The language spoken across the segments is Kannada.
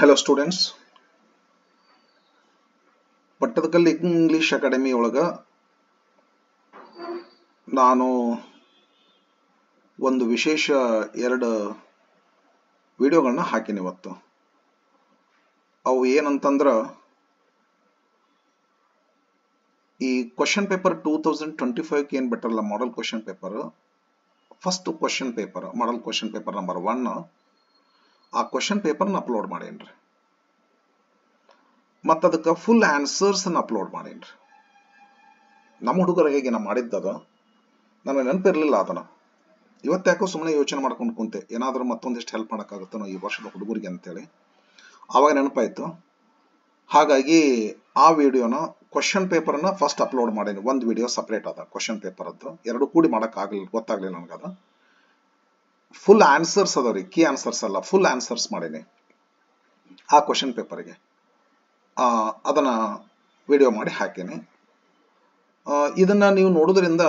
Hello students, Pattadakal English academy ಒಳಗ ನಾನು ಒಂದು ವಿಶೇಷ ಎರಡು ವಿಡಿಯೋಗಳನ್ನ ಹಾಕಿನಿ ಇವತ್ತು. ಅವು ಏನಂತಂದ್ರ ಈ ಕ್ವೆಶ್ಚನ್ ಪೇಪರ್ 2025 ಗೆ ಏನ್ ಬಿಟ್ಟರಲ್ಲ model question paper, first question paper model question paper number 1 ಆ ಕ್ವೆಶ್ಚನ್ ಪೇಪರ್ನ ಅಪ್ಲೋಡ್ ಮಾಡೇನ್ರಿ. ಮತ್ತು ಅದಕ್ಕೆ ಫುಲ್ ಆನ್ಸರ್ಸ್ ಅಪ್ಲೋಡ್ ಮಾಡೇನ್ರಿ. ನಮ್ಮ ಹುಡುಗರಿಗೆ ನಾ ಮಾಡಿದ್ದದ ನನಗೆ ನೆನಪಿರಲಿಲ್ಲ. ಅದನ್ನ ಇವತ್ತಾಕೋ ಸುಮ್ಮನೆ ಯೋಚನೆ ಮಾಡ್ಕೊಂಡು ಕುಂತೆ, ಏನಾದರೂ ಮತ್ತೊಂದಿಷ್ಟು ಹೆಲ್ಪ್ ಮಾಡೋಕ್ಕಾಗುತ್ತೋ ಈ ವರ್ಷದ ಹುಡುಗರಿಗೆ ಅಂತೇಳಿ. ಆವಾಗ ನೆನಪಾಯ್ತು. ಹಾಗಾಗಿ ಆ ವಿಡಿಯೋನ ಕ್ವಶನ್ ಪೇಪರ್ನ ಫಸ್ಟ್ ಅಪ್ಲೋಡ್ ಮಾಡೇನಿ. ಒಂದು ವಿಡಿಯೋ ಸಪ್ರೇಟ್ ಅದ ಕ್ವಶನ್ ಪೇಪರ್ ಅದು, ಎರಡು ಕೂಡಿ ಮಾಡೋಕ್ಕಾಗಲಿಲ್ಲ, ಗೊತ್ತಾಗ್ಲಿಲ್ಲ ನನಗದ. ಫುಲ್ ಆನ್ಸರ್ಸ್ ಅದಾವ್ರಿ, ಕೀ ಆನ್ಸರ್ಸ್ ಅಲ್ಲ, ಫುಲ್ ಆನ್ಸರ್ಸ್ ಮಾಡೇನಿ ಆ ಕ್ವಶನ್ ಪೇಪರ್ಗೆ. ಅದನ್ನ ವಿಡಿಯೋ ಮಾಡಿ ಹಾಕೀನಿ. ಇದನ್ನ ನೀವು ನೋಡೋದ್ರಿಂದ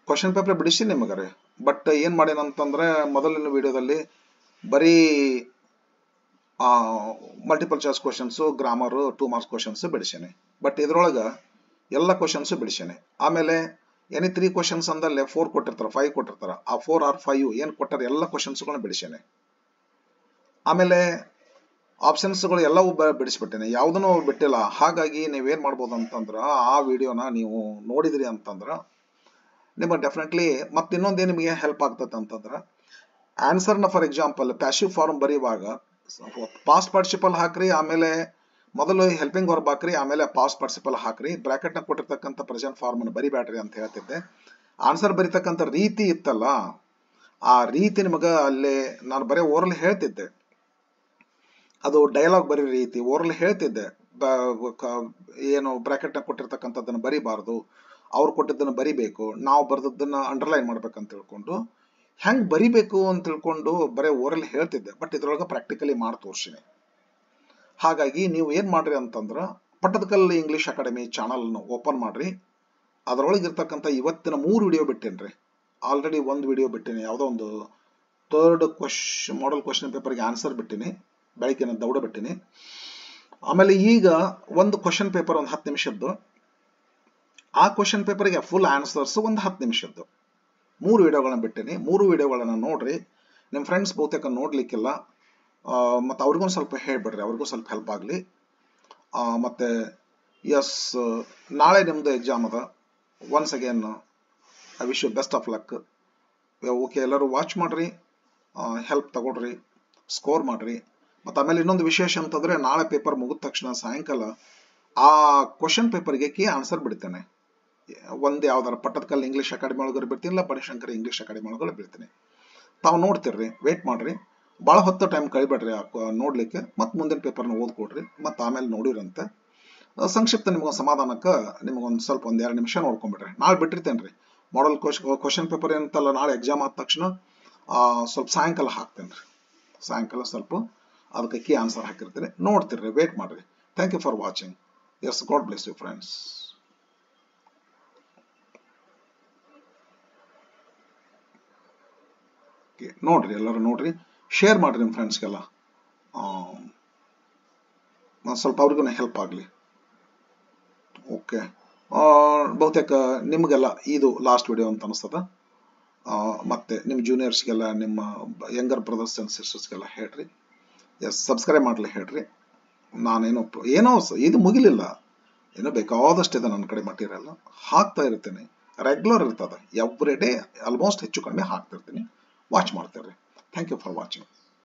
ಕ್ವಶನ್ ಪೇಪರ್ ಬಿಡಿಸಿ ನಿಮಗರೆ. ಬಟ್ ಏನ್ ಮಾಡೇನಂತಂದ್ರೆ ಮೊದಲಿನ ವಿಡಿಯೋದಲ್ಲಿ ಬರೀ multiple choice questions, grammar, 2 marks questions ಬಿಡಿಸೇನೆ. ಬಟ್ ಇದ್ರೊಳಗೆ ಎಲ್ಲ ಕ್ವಶನ್ಸ್ ಬಿಡಿಸೇನೆ. ಆಮೇಲೆ ಎನಿ 3 ಕ್ವಶನ್ಸ್ ಅಂದಲ್ಲೇ 4 ಕೊಟ್ಟಿರ್ತಾರೆ, 5 ಕೊಟ್ಟಿರ್ತಾರೆ. ಆ 4 or 5 ಏನು ಕೊಟ್ಟಾರೆ ಎಲ್ಲ ಕ್ವಶನ್ಸ್ಗಳನ್ನ ಬಿಡಿಸೇನೆ. ಆಮೇಲೆ ಆಪ್ಷನ್ಸ್ಗಳು ಎಲ್ಲವೂ ಬಿಡಿಸ್ಬಿಟ್ಟೇನೆ, ಯಾವುದನ್ನು ಬಿಟ್ಟಿಲ್ಲ. ಹಾಗಾಗಿ ನೀವೇನ್ ಮಾಡ್ಬೋದು ಅಂತಂದ್ರ ಆ ವಿಡಿಯೋನ ನೀವು ನೋಡಿದ್ರಿ ಅಂತಂದ್ರ ನಿಮಗೆ ಡೆಫಿನೆಟ್ಲಿ ಮತ್ತೆ ಇನ್ನೊಂದೇ ನಿಮಗೆ ಹೆಲ್ಪ್ ಆಗ್ತದೆ ಅಂತಂದ್ರ ಆನ್ಸರ್ನ ಫಾರ್ ಎಕ್ಸಾಂಪಲ್ ಪ್ಯಾಸಿವ್ ಫಾರ್ಮ್ ಬರೆಯುವಾಗ ಪಾಸ್ಟ್ ಪಾರ್ಟಿಸಿಪಲ್ ಹಾಕ್ರಿ, ಆಮೇಲೆ ಮೊದಲು ಹೆಲ್ಪಿಂಗ್ ವರ್ಬ್ ಹಾಕ್ರಿ, ಆಮೇಲೆ ಪಾಸ್ಟ್ ಪಾರ್ಟಿಸಿಪಲ್ ಹಾಕ್ರಿ. ಬ್ರಾಕೆಟ್ ನ ಕೊಟ್ಟಿರ್ತಕ್ಕಂಥ ಪ್ರೆಸೆಂಟ್ ಫಾರ್ಮ್ ಅನ್ನು ಬರಿಬ್ಯಾಡ್ರಿ ಅಂತ ಹೇಳ್ತಿದ್ದೆ. ಆನ್ಸರ್ ಬರೀತಕ್ಕಂಥ ರೀತಿ ಇತ್ತಲ್ಲ, ಆ ರೀತಿ ನಿಮಗೆ ಅಲ್ಲೇ ನಾನು ಬರೀ ಓರಲ್ ಹೇಳ್ತಿದ್ದೆ. ಅದು ಡೈಲಾಗ್ ಬರೀ ರೀತಿ ಓರಲ್ ಹೇಳ್ತಿದ್ದೆ. ಏನು ಬ್ರಾಕೆಟ್ ನ ಕೊಟ್ಟಿರ್ತಕ್ಕಂಥದ್ದನ್ನು ಬರಿಬಾರ್ದು, ಅವ್ರು ಕೊಟ್ಟಿದ್ದನ್ನು ಬರಿಬೇಕು, ನಾವು ಬರ್ದದ್ದನ್ನ ಅಂಡರ್ಲೈನ್ ಮಾಡ್ಬೇಕಂತ ತಿಳ್ಕೊಂಡು ಹೆಂಗ್ ಬರಿಬೇಕು ಅಂತ ತಿಳ್ಕೊಂಡು ಬರೀ ಓರಲ್ ಹೇಳ್ತಿದ್ದೆ. ಬಟ್ ಇದ್ರೊಳಗೆ ಪ್ರಾಕ್ಟಿಕಲಿ ಮಾಡಿ ತೋರ್ಸಿನಿ. ಹಾಗಾಗಿ ನೀವು ಏನ್ ಮಾಡ್ರಿ ಅಂತಂದ್ರ Pattadakal English academy channel open ಮಾಡ್ರಿ. ಅದರೊಳಗೆ ಇರ್ತಕ್ಕಂಥ ಇವತ್ತಿನ 3 ವಿಡಿಯೋ ಬಿಟ್ಟೇನ್ರಿ. ಆಲ್ರೆಡಿ ಒಂದು ವಿಡಿಯೋ ಬಿಟ್ಟಿನಿ, ಯಾವುದೋ ಒಂದು 3rd ಮಾಡೆಲ್ ಕ್ವಶನ್ ಪೇಪರ್ಗೆ ಆನ್ಸರ್ ಬಿಟ್ಟಿನಿ, ಬೆಳಕಿನ ದೌಡ ಬಿಟ್ಟಿನಿ. ಆಮೇಲೆ ಈಗ ಒಂದು ಕ್ವಶನ್ ಪೇಪರ್ ಒಂದು 10 ನಿಮಿಷದ್ದು, ಆ ಕ್ವಶನ್ ಪೇಪರ್ಗೆ ಫುಲ್ ಆನ್ಸರ್ಸ್ ಒಂದು 10 ನಿಮಿಷದ್ದು 3 ವಿಡಿಯೋಗಳನ್ನ ಬಿಟ್ಟಿನಿ. 3 ವಿಡಿಯೋಗಳನ್ನ ನೋಡ್ರಿ. ನಿಮ್ಮ ಫ್ರೆಂಡ್ಸ್ ಬಹುತೇಕ ನೋಡ್ಲಿಕ್ಕಿಲ್ಲ, ಮತ್ತು ಅವ್ರಿಗೊಂದು ಸ್ವಲ್ಪ ಹೇಳ್ಬಿಡ್ರಿ, ಅವ್ರಿಗೂ ಸ್ವಲ್ಪ ಹೆಲ್ಪ್ ಆಗಲಿ. ಮತ್ತೆ ಎಸ್, ನಾಳೆ ನಿಮ್ದು ಎಕ್ಸಾಮ್ ಅದ. Once again I wish you best of luck. Okay, ಎಲ್ಲರೂ ವಾಚ್ ಮಾಡ್ರಿ, ಹೆಲ್ಪ್ ತಗೊಳ್ರಿ, ಸ್ಕೋರ್ ಮಾಡ್ರಿ. ಮತ್ತು ಆಮೇಲೆ ಇನ್ನೊಂದು ವಿಶೇಷ ಅಂತಂದ್ರೆ ನಾಳೆ ಪೇಪರ್ ಮುಗಿದ ತಕ್ಷಣ ಸಾಯಂಕಾಲ ಆ ಕ್ವಶನ್ ಪೇಪರ್ಗೆ ಕೀ ಆನ್ಸರ್ ಬಿಡ್ತೇನೆ. ಒಂದು ಯಾವ್ದಾರ ಪಟ್ಟದಕಲ್ಲು ಇಂಗ್ಲಿಷ್ ಅಕಾಡೆಮಿ ಒಳಗಡೆ ಬಿಡ್ತೀನಿ, ಇಲ್ಲ ಬನಶಂಕರಿ ಇಂಗ್ಲಿಷ್ ಅಕಾಡೆಮಿ ಒಳಗಡೆ ಬಿಡ್ತೀನಿ. ತಾವು ನೋಡ್ತಿರ್ರಿ, ವೇಟ್ ಮಾಡ್ರಿ, ಭಾಳ ಹೊತ್ತು ಟೈಮ್ ಕಳಿಬೇಡ್ರಿ ನೋಡ್ಲಿಕ್ಕೆ. ಮತ್ತು ಮುಂದಿನ ಪೇಪರ್ನ ಓದ್ಕೊಡ್ರಿ, ಮತ್ತು ಆಮೇಲೆ ನೋಡಿರಂತೆ ಸಂಕ್ಷಿಪ್ತ ನಿಮ್ಗೊಂದು ಸಮಾಧಾನಕ್ಕೆ ನಿಮ್ಗೊಂದು ಸ್ವಲ್ಪ 1-2 ನಿಮಿಷ ನೋಡ್ಕೊಂಡ್ಬಿಡ್ರಿ. ನಾಳೆ ಬಿಟ್ಟಿರ್ತೇನೆ ರೀ ಮಾಡೆಲ್ ಕ್ವಶನ್ ಪೇಪರ್ ಏನಂತಲ್ಲ, ನಾಳೆ ಎಕ್ಸಾಮ್ ಆದ ತಕ್ಷಣ ಸ್ವಲ್ಪ ಸಾಯಂಕಾಲ ಹಾಕ್ತೇನೆ ರೀ. ಸಾಯಂಕಾಲ ಸ್ವಲ್ಪ ಅದಕ್ಕೆ ಕೀ ಆನ್ಸರ್ ಹಾಕಿರ್ತೀರಿ, ನೋಡ್ತಿರ್ರಿ, ವೇಟ್ ಮಾಡ್ರಿ. Thank you for watching. Yes, God bless you friends. ನೋಡ್ರಿ, ಎಲ್ಲರೂ ನೋಡ್ರಿ, ಶೇರ್ ಮಾಡ್ರಿ ನಿಮ್ಮ ಫ್ರೆಂಡ್ಸ್ಗೆಲ್ಲ, ಸ್ವಲ್ಪ ಅವ್ರಿಗೂ ಹೆಲ್ಪ್ ಆಗಲಿ. ಓಕೆ, ಬಹುತೇಕ ನಿಮಗೆಲ್ಲ ಇದು ಲಾಸ್ಟ್ ವಿಡಿಯೋ ಅಂತ ಅನಿಸ್ತದ. ಮತ್ತೆ ನಿಮ್ಮ ಜೂನಿಯರ್ಸ್ಗೆಲ್ಲ, ನಿಮ್ಮ ಯಂಗರ್ ಬ್ರದರ್ಸ್ ಆ್ಯಂಡ್ ಸಿಸ್ಟರ್ಸ್ಗೆಲ್ಲ ಹೇಳ್ರಿ. ಎಸ್, ಸಬ್ಸ್ಕ್ರೈಬ್ ಮಾಡಲಿ ಹೇಳ್ರಿ. ನಾನೇನೋ ಇದು ಮುಗಿಲಿಲ್ಲ, ಏನೋ ಬೇಕಾದಷ್ಟು ಇದೆ ನನ್ನ ಕಡೆ ಮಟೀರಿಯಲ್, ಹಾಕ್ತಾ ಇರ್ತೇನೆ. ರೆಗ್ಯುಲರ್ ಇರ್ತದೆ, ಎವ್ರಿ ಡೇ ಆಲ್ಮೋಸ್ಟ್ ಹೆಚ್ಚು ಕಡಿಮೆ ಹಾಕ್ತಿರ್ತೀನಿ. ವಾಚ್ ಮಾಡ್ತೀರಿ. Thank you for watching.